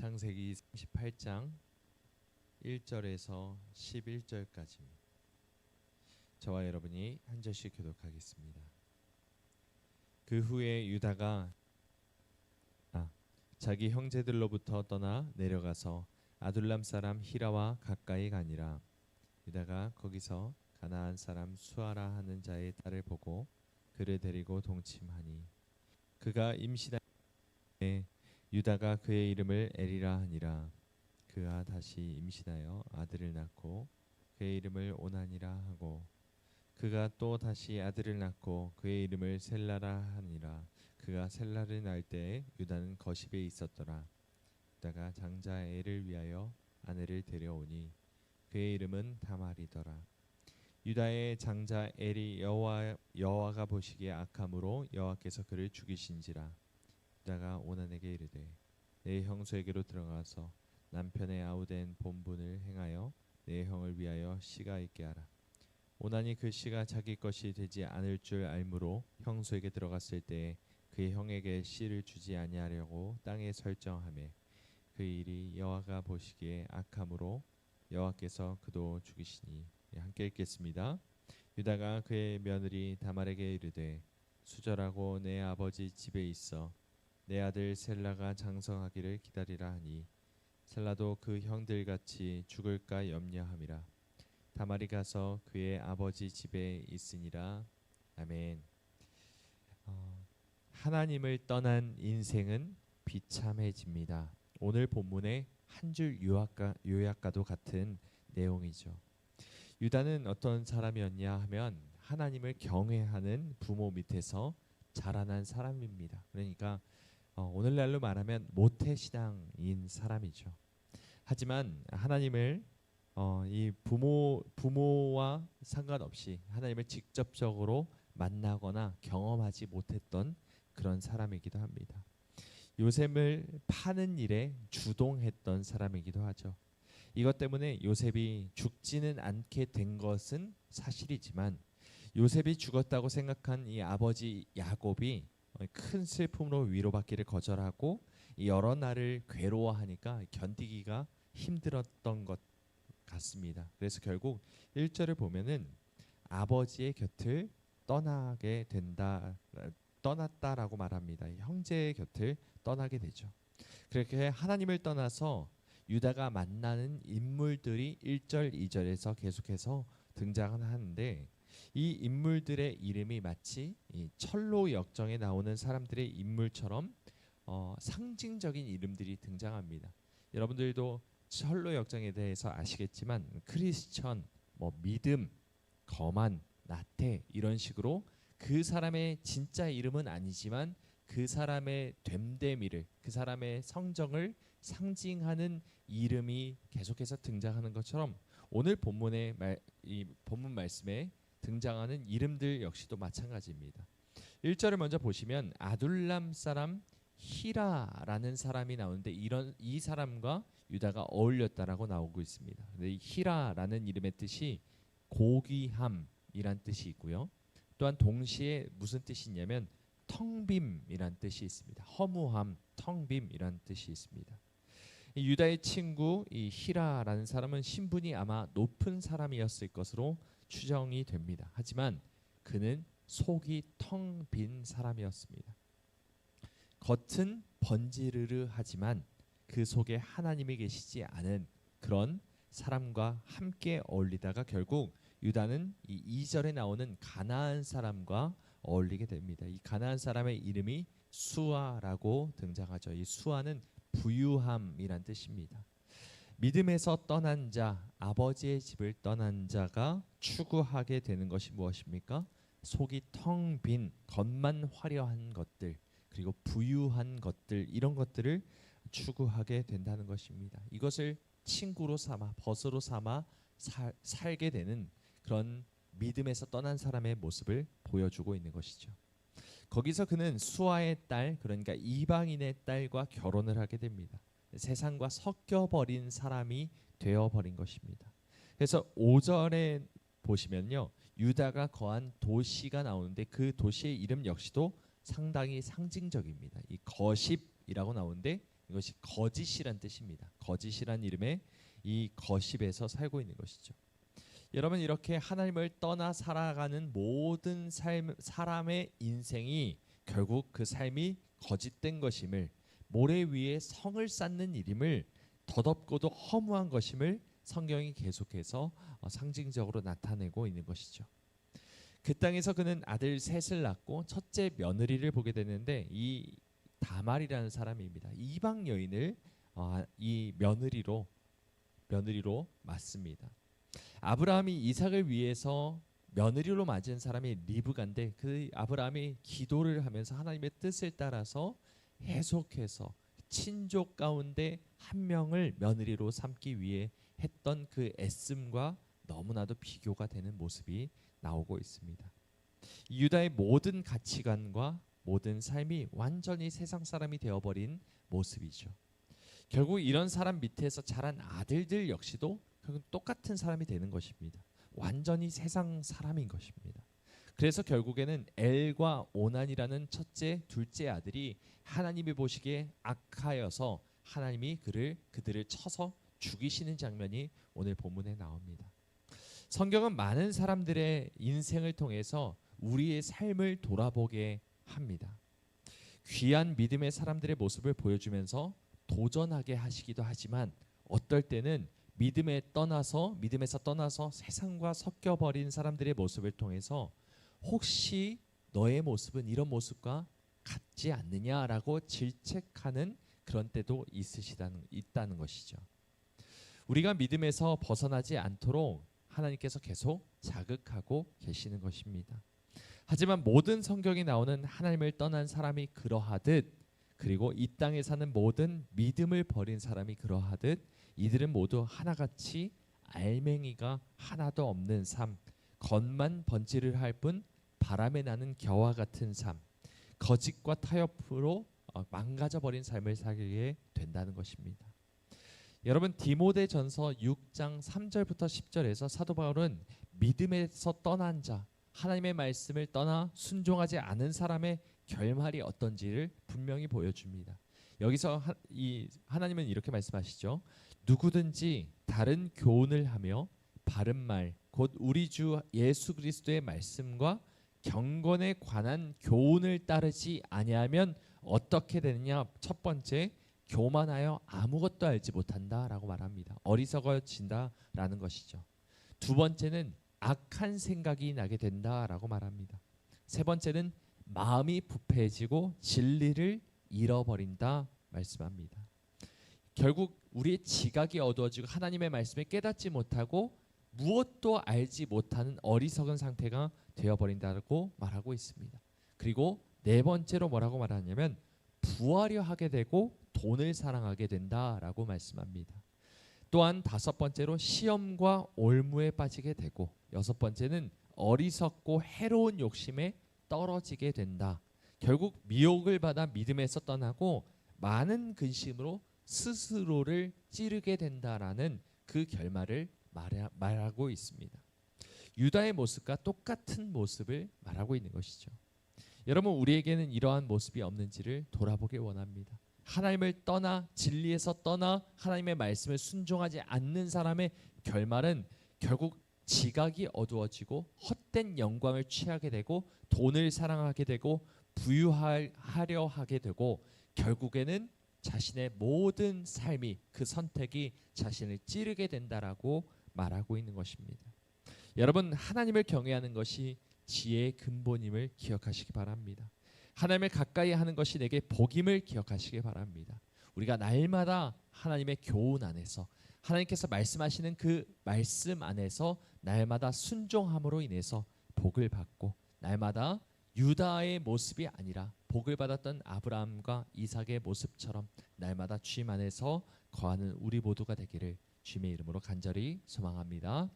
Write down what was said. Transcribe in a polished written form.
창세기 38장 1절에서 11절까지입니다. 저와 여러분이 한 절씩 교독하겠습니다. 그 후에 유다가 자기 형제들로부터 떠나 내려가서 아둘람 사람 히라와 가까이 가니라. 유다가 거기서 가나안 사람 수아라 하는 자의 딸을 보고 그를 데리고 동침하니 그가 임신하에 유다가 그의 이름을 에리라 하니라. 그가 다시 임신하여 아들을 낳고 그의 이름을 오난이라 하고 그가 또 다시 아들을 낳고 그의 이름을 셀라라 하니라. 그가 셀라를 낳을 때에 유다는 거십에 있었더라. 유다가 장자 엘을 위하여 아내를 데려오니 그의 이름은 다말이더라. 유다의 장자 엘이 여호와가 보시기에 악함으로 여호와께서 그를 죽이신지라. 유다가 오난에게 이르되 내 형수에게로 들어가서 남편의 아우된 본분을 행하여 내 형을 위하여 씨가 있게 하라. 오난이 그 씨가 자기 것이 되지 않을 줄 알므로 형수에게 들어갔을 때에 그의 형에게 씨를 주지 아니하려고 땅에 설정하매 그 일이 여호와가 보시기에 악함으로 여호와께서 그도 죽이시니. 함께 읽겠습니다. 유다가 그의 며느리 다말에게 이르되 수절하고 내 아버지 집에 있어 내 아들 셀라가 장성하기를 기다리라 하니 셀라도 그 형들같이 죽을까 염려함이라. 다말이 가서 그의 아버지 집에 있으니라. 아멘. 하나님을 떠난 인생은 비참해집니다. 오늘 본문의 한 줄 요약과도 같은 내용이죠. 유다는 어떤 사람이었냐 하면 하나님을 경외하는 부모 밑에서 자라난 사람입니다. 그러니까 오늘날로 말하면 모태신앙인 사람이죠. 하지만 하나님을 이 부모와 상관없이 하나님을 직접적으로 만나거나 경험하지 못했던 그런 사람이기도 합니다. 요셉을 파는 일에 주동했던 사람이기도 하죠. 이것 때문에 요셉이 죽지는 않게 된 것은 사실이지만 요셉이 죽었다고 생각한 이 아버지 야곱이 큰 슬픔으로 위로받기를 거절하고 여러 날을 괴로워하니까 견디기가 힘들었던 것 같습니다. 그래서 결국 1절을 보면은 아버지의 곁을 떠났다라고 말합니다. 형제의 곁을 떠나게 되죠. 그렇게 하나님을 떠나서 유다가 만나는 인물들이 1절, 2절에서 계속해서 등장을 하는데 이 인물들의 이름이 마치 이 철로 역정에 나오는 사람들의 인물처럼 상징적인 이름들이 등장합니다. 여러분들도 철로 역정에 대해서 아시겠지만 크리스천, 믿음, 거만, 나태 이런 식으로 그 사람의 진짜 이름은 아니지만 그 사람의 됨됨이를, 그 사람의 성정을 상징하는 이름이 계속해서 등장하는 것처럼 오늘 이 본문 말씀에 등장하는 이름들 역시도 마찬가지입니다. 1절을 먼저 보시면 아둘람 사람 히라라는 사람이 나오는데 이 사람과 유다가 어울렸다라고 나오고 있습니다. 근데 이 히라라는 이름의 뜻이 고귀함이란 뜻이 있고요. 또한 동시에 무슨 뜻이 있냐면 텅빔이란 뜻이 있습니다. 허무함, 텅빔이란 뜻이 있습니다. 이 유다의 친구 이 히라라는 사람은 신분이 아마 높은 사람이었을 것으로 추정이 됩니다. 하지만 그는 속이 텅 빈 사람이었습니다. 겉은 번지르르하지만 그 속에 하나님이 계시지 않은 그런 사람과 함께 어울리다가 결국 유다는 이 2절에 나오는 가나안 사람과 어울리게 됩니다. 이 가나안 사람의 이름이 수아라고 등장하죠. 이 수아는 부유함이란 뜻입니다. 믿음에서 떠난 자, 아버지의 집을 떠난 자가 추구하게 되는 것이 무엇입니까? 속이 텅 빈, 겉만 화려한 것들, 그리고 부유한 것들, 이런 것들을 추구하게 된다는 것입니다. 이것을 친구로 삼아, 벗으로 삼아 살게 되는 그런 믿음에서 떠난 사람의 모습을 보여주고 있는 것이죠. 거기서 그는 수아의 딸, 그러니까 이방인의 딸과 결혼을 하게 됩니다. 세상과 섞여버린 사람이 되어버린 것입니다. 그래서 5절에 보시면요, 유다가 거한 도시가 나오는데 그 도시의 이름 역시도 상당히 상징적입니다. 이 거십이라고 나오는데 이것이 거짓이란 뜻입니다. 거짓이란 이름의 이 거십에서 살고 있는 것이죠. 여러분, 이렇게 하나님을 떠나 살아가는 모든 사람의 인생이 결국 그 삶이 거짓된 것임을, 모래 위에 성을 쌓는 일임을, 덧없고도 허무한 것임을 성경이 계속해서 상징적으로 나타내고 있는 것이죠. 그 땅에서 그는 아들 셋을 낳고 첫째 며느리를 보게 되는데, 이 다말이라는 사람입니다. 이방 여인을 이 며느리로 맞습니다. 아브라함이 이삭을 위해서 며느리로 맞은 사람이 리브가인데, 그 아브라함이 기도를 하면서 하나님의 뜻을 따라서 계속해서 친족 가운데 한 명을 며느리로 삼기 위해 했던 그 애씀과 너무나도 비교가 되는 모습이 나오고 있습니다. 유다의 모든 가치관과 모든 삶이 완전히 세상 사람이 되어버린 모습이죠. 결국 이런 사람 밑에서 자란 아들들 역시도 결국 똑같은 사람이 되는 것입니다. 완전히 세상 사람인 것입니다. 그래서 결국에는 엘과 오난이라는 첫째, 둘째 아들이 하나님이 보시기에 악하여서 하나님이 그들을 쳐서 죽이시는 장면이 오늘 본문에 나옵니다. 성경은 많은 사람들의 인생을 통해서 우리의 삶을 돌아보게 합니다. 귀한 믿음의 사람들의 모습을 보여주면서 도전하게 하시기도 하지만, 어떨 때는 믿음에서 떠나서 세상과 섞여버린 사람들의 모습을 통해서 혹시 너의 모습은 이런 모습과 같지 않느냐라고 질책하는 그런 때도 있다는 것이죠. 우리가 믿음에서 벗어나지 않도록 하나님께서 계속 자극하고 계시는 것입니다. 하지만 모든 성경에 나오는 하나님을 떠난 사람이 그러하듯, 그리고 이 땅에 사는 모든 믿음을 버린 사람이 그러하듯, 이들은 모두 하나같이 알맹이가 하나도 없는 삶, 겉만 번지를 할 뿐 바람에 나는 겨와 같은 삶, 거짓과 타협으로 망가져버린 삶을 살게 된다는 것입니다. 여러분, 디모데전서 6장 3절부터 10절에서 사도 바울은 믿음에서 떠난 자, 하나님의 말씀을 떠나 순종하지 않은 사람의 결말이 어떤지를 분명히 보여줍니다. 여기서 하나님은 이렇게 말씀하시죠. 누구든지 다른 교훈을 하며 바른 말, 곧 우리 주 예수 그리스도의 말씀과 경건에 관한 교훈을 따르지 아니하면 어떻게 되느냐. 첫 번째, 교만하여 아무것도 알지 못한다라고 말합니다. 어리석어진다라는 것이죠. 두 번째는 악한 생각이 나게 된다라고 말합니다. 세 번째는 마음이 부패해지고 진리를 잃어버린다 말씀합니다. 결국 우리의 지각이 어두워지고 하나님의 말씀을 깨닫지 못하고 무엇도 알지 못하는 어리석은 상태가 되어버린다고 말하고 있습니다. 그리고 네 번째로 뭐라고 말하냐면 부하려 하게 되고 돈을 사랑하게 된다라고 말씀합니다. 또한 다섯 번째로 시험과 올무에 빠지게 되고, 여섯 번째는 어리석고 해로운 욕심에 떨어지게 된다. 결국 미혹을 받아 믿음에서 떠나고 많은 근심으로 스스로를 찌르게 된다라는 그 결말을 말하고 있습니다. 유다의 모습과 똑같은 모습을 말하고 있는 것이죠. 여러분, 우리에게는 이러한 모습이 없는지를 돌아보길 원합니다. 하나님을 떠나, 진리에서 떠나 하나님의 말씀을 순종하지 않는 사람의 결말은 결국 지각이 어두워지고 헛된 영광을 취하게 되고 돈을 사랑하게 되고 부유하려 하게 되고, 결국에는 자신의 모든 삶이, 그 선택이 자신을 찌르게 된다라고 말하고 있는 것입니다. 여러분, 하나님을 경외하는 것이 지혜의 근본임을 기억하시기 바랍니다. 하나님을 가까이 하는 것이 내게 복임을 기억하시기 바랍니다. 우리가 날마다 하나님의 교훈 안에서, 하나님께서 말씀하시는 그 말씀 안에서 날마다 순종함으로 인해서 복을 받고, 날마다 유다의 모습이 아니라 복을 받았던 아브라함과 이삭의 모습처럼 날마다 주님 안에서 거하는 우리 모두가 되기를 주님의 이름으로 간절히 소망합니다.